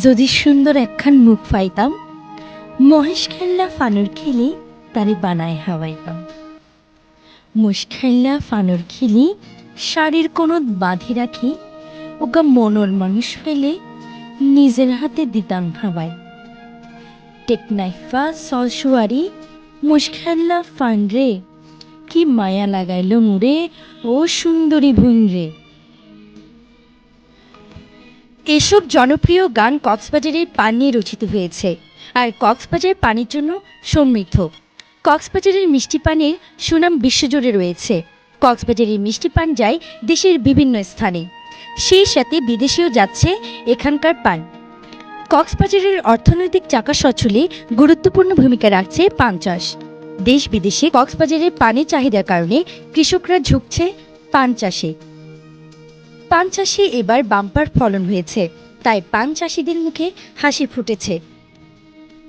যদি সুন্দর একখান মুখ পাইতাম, মহেশ খেললা ফানুর খেলি তারে বানায় হাওয়াইতাম। মুষ খেললা ফানুর খেলি শাড়ির কোনো বাঁধি রাখি, ওগা মনর মানুষ ফেলে নিজের হাতে দিতাম হাওয়ায়। টেকনাইফা সলসুয়ারি মুষ খেললা ফান রে, কি মায়া লাগাইল মুরে ও সুন্দরী ভুন রে। এসব জনপ্রিয় গান কক্সবাজারের পান নিয়ে রচিত হয়েছে, আর কক্সবাজার পানির জন্য সমৃদ্ধ। কক্সবাজারের মিষ্টি পানের সুনাম বিশ্বজুড়ে রয়েছে। কক্সবাজারের মিষ্টি পান যায় দেশের বিভিন্ন স্থানে, সেই সাথে বিদেশেও যাচ্ছে এখানকার পান। কক্সবাজারের অর্থনৈতিক চাকা সচলে গুরুত্বপূর্ণ ভূমিকা রাখছে পান চাষ। দেশ বিদেশে কক্সবাজারের পানের চাহিদার কারণে কৃষকরা ঝুঁকছে পান চাষে। পান চাষে এবার বাম্পার ফলন হয়েছে, তাই পান চাষিদের মুখে হাসি ফুটেছে।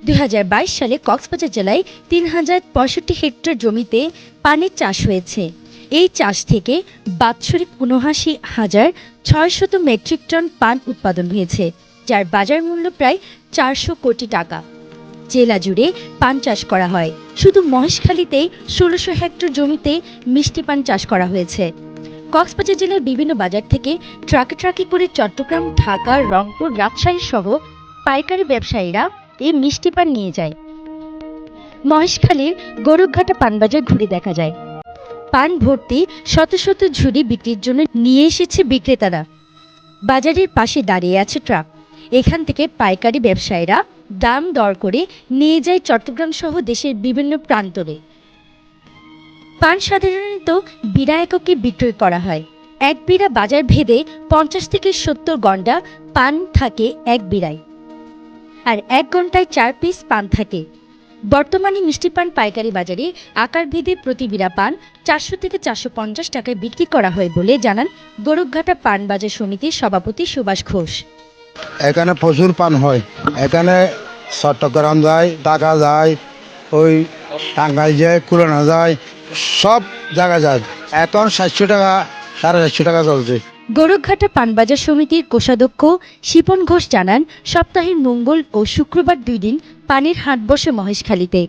2022 সালে কক্সবাজার জেলায় 3065 হেক্টর জমিতে পানের চাষ হয়েছে। এই চাষ থেকে বাৎসরিক 79,600 মেট্রিক টন পান উৎপাদন হয়েছে, যার বাজার মূল্য প্রায় 400 কোটি টাকা। জেলা জুড়ে পান চাষ করা হয়। শুধু মহেশখালীতেই 1600 হেক্টর জমিতে মিষ্টি পান চাষ করা হয়েছে। কক্সবাজার জেলার বিভিন্ন বাজার থেকে ট্রাকে ট্রাকে করে চট্টগ্রাম, ঢাকা, রংপুর, রাজশাহী সহ পাইকারি ব্যবসায়ীরা এই মিষ্টি পান নিয়ে যায়। মহেশখালীর গরুঘাটা পানবাজার ঘুরে দেখা যায়, পান ভর্তি শত শত ঝুড়ি বিক্রির জন্য নিয়ে এসেছে বিক্রেতারা। বাজারের পাশে দাঁড়িয়ে আছে ট্রাক, এখান থেকে পাইকারি ব্যবসায়ীরা দাম দর করে নিয়ে যায় চট্টগ্রাম সহ দেশের বিভিন্ন প্রান্তরে। পান সাধারণত বিড়া এককে বিক্রয় করা হয়। এক বিড়া বাজার ভেদে 50 থেকে 70 গন্ডা পান থাকে এক বিড়ায়, আর 1 ঘন্টায় 4 পিস পান থাকে। বর্তমানে মিষ্টি পান পাইকারি বাজারে আকার ভেদে প্রতি বিড়া পান 400 থেকে 450 টাকায় বিক্রি করা হয় বলে জানান গরুঘাটা পান বাজার সমিতির সভাপতি সুভাষ ঘোষ। এখানে প্রচুর পান হয়। এখানে চট্টগ্রাম যায়, ঢাকা যায়, ওই টাঙ্গাইল যায়, খুলনা যায়, সব জায়গা যায়। এখন 700 টাকা, 750 টাকা চলছে। গরুঘাটা পানবাজার সমিতির কোষাধ্যক্ষ শিপন ঘোষ জানান, সপ্তাহের মঙ্গল ও শুক্রবার 2 দিন পানের হাট বসে মহেশখালীতে।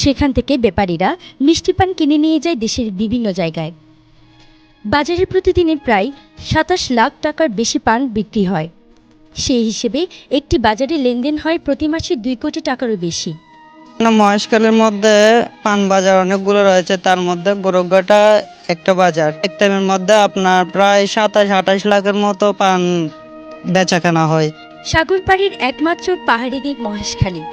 সেখান থেকে ব্যাপারীরা মিষ্টি পান কিনে নিয়ে যায় দেশের বিভিন্ন জায়গায়। বাজারে প্রতিদিনের প্রায় 27 লাখ টাকার বেশি পান বিক্রি হয়। সেই হিসেবে একটি বাজারে লেনদেন হয় প্রতি মাসে 2 কোটি টাকারও বেশি। মহেশখালীর মধ্যে পান বাজার অনেকগুলো রয়েছে, তার মধ্যে গরুঘাটা একটা বাজার। এক টাইমের মধ্যে আপনার প্রায় 27-28 লাখের মতো পান বেচা কেনা হয়। সাগরপাড়ির একমাত্র পাহাড়ি দ্বীপ মহেশখালী।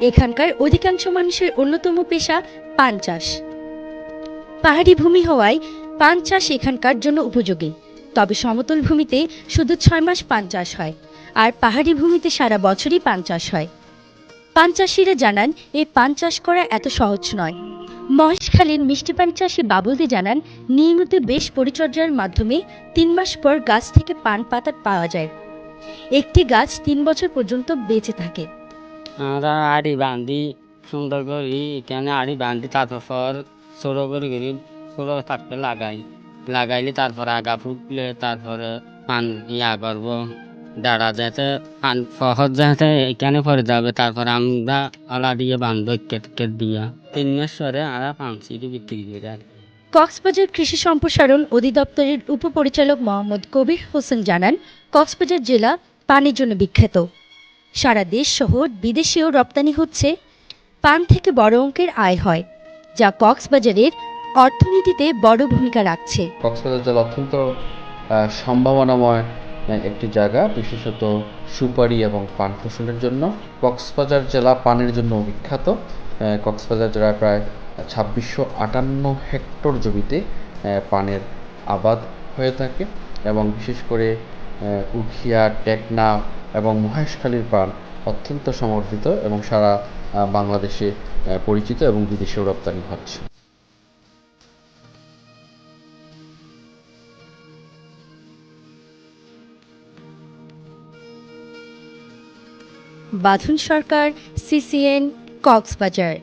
এখানকার অধিকাংশ মানুষের অন্যতম পেশা পান চাষ। পাহাড়ি ভূমি হওয়ায় পান চাষ এখানকার জন্য উপযোগী। তবে সমতল ভূমিতে শুধু 6 মাস পান চাষ হয়, আর পাহাড়ি ভূমিতে সারা বছরই পান চাষ হয়। পান চাষিরা জানান, এই পান চাষ করা এত সহজ নয়। মহেশখালীর মিষ্টি পান চাষি বাবুলদি জানান, নিয়মিত বেশ পরিচর্যার মাধ্যমে 3 মাস পর গাছ থেকে পান পাতা পাওয়া যায়। একটি গাছ 3 বছর পর্যন্ত বেঁচে থাকে। আমরা আড়ি বান্ধি সুন্দর করি, এখানে আড়ি বান্ধি, তারপর ছোটো করে ছোটো থাকতে লাগাইলে তারপরে আগা ফুটলে তারপরে পান করবো দাঁড়া যাতে পান সহজ যাতে এখানে পরে যাবে। তারপরে আমরা আলা দিয়ে বান্ধব কেট দিয়া 3 মাস পরে আমরা পান সিঁড়ি বিক্রি করে। কক্সবাজার কৃষি সম্প্রসারণ অধিদপ্তরের উপপরিচালক মোহাম্মদ কবির হোসেন জানান, কক্সবাজার জেলা পানের জন্য বিখ্যাত। সারা দেশ সহ বিদেশেও রপ্তানি হচ্ছে। পান থেকে বড় অঙ্কের আয় হয়, যা কক্সবাজারের অর্থনীতিতে বড় ভূমিকা রাখছে। কক্সবাজার জেলা অত্যন্ত সম্ভাবনাময় একটি জায়গা, বিশেষত সুপারি এবং পান ফসলের জন্য। কক্সবাজার জেলা পানের জন্য বিখ্যাত। কক্সবাজার জেলায় প্রায় 2658 হেক্টর জমিতে পানের আবাদ হয়ে থাকে, এবং বিশেষ করে উখিয়া, টেকনাফ এবং মহেশখালীর পান অত্যন্ত সমর্থিত এবং সারা বাংলাদেশে পরিচিত এবং বিদেশেও রপ্তানি হচ্ছে। বাঁধন সরকার, CCN, কক্সবাজার।